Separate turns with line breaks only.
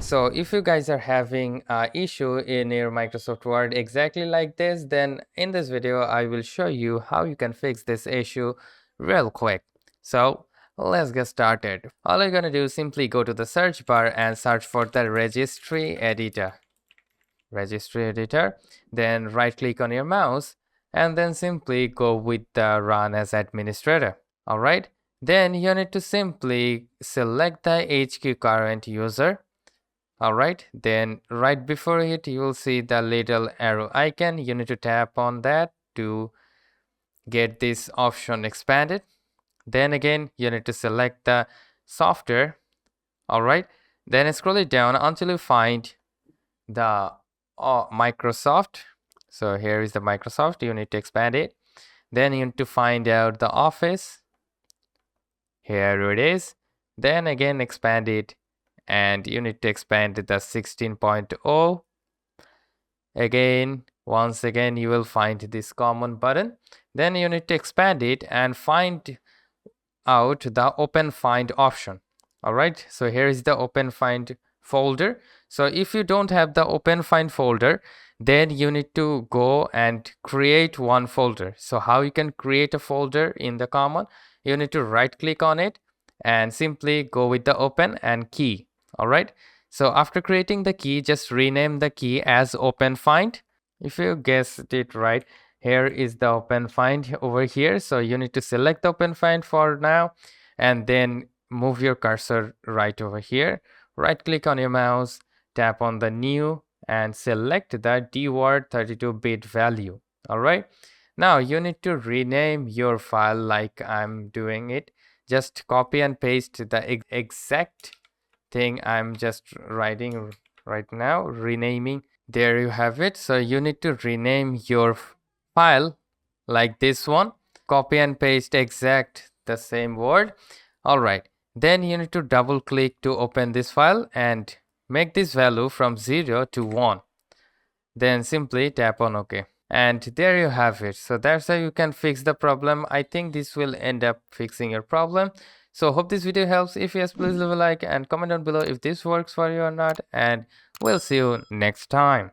So if you guys are having an issue in your Microsoft Word exactly like this, then in this video I will show you how you can fix this issue real quick. So let's get started. All you're gonna do is simply go to the search bar and search for the registry editor. Then right click on your mouse and then simply go with the run as administrator. Alright, then you need to simply select the HQ current user. Alright, then right before it you will see the little arrow icon. You need to tap on that to get this option expanded. Then again you need to select the software. Alright, then scroll it down until you find the Microsoft. So here is the Microsoft. You need to expand it. Then you need to find out the Office. Here it is. Then again expand it, and you need to expand the 16.0. Again, once again you will find this common button. Then you need to expand it and find out the open find option. Alright, so here is the open find folder. So if you don't have the open find folder, then you need to go and create one folder. So how you can create a folder in the common? You need to right click on it and simply go with the open and key. Alright, so after creating the key, just rename the key as open find. If you guessed it right, here is the open find over here. So you need to select the open find for now and then move your cursor right over here. Right click on your mouse, tap on the new and select the dword 32-bit value. Alright, now you need to rename your file like I'm doing it. Just copy and paste the exact thing I'm just writing right now, renaming. There you have it. So you need to rename your file like this one. Copy and paste exact the same word. Alright, then you need to double click to open this file and make this value from 0 to 1. Then simply tap on OK. And there you have it. So that's how you can fix the problem. I think this will end up fixing your problem. So hope this video helps. If yes, please leave a like and comment down below if this works for you or not. And we'll see you next time.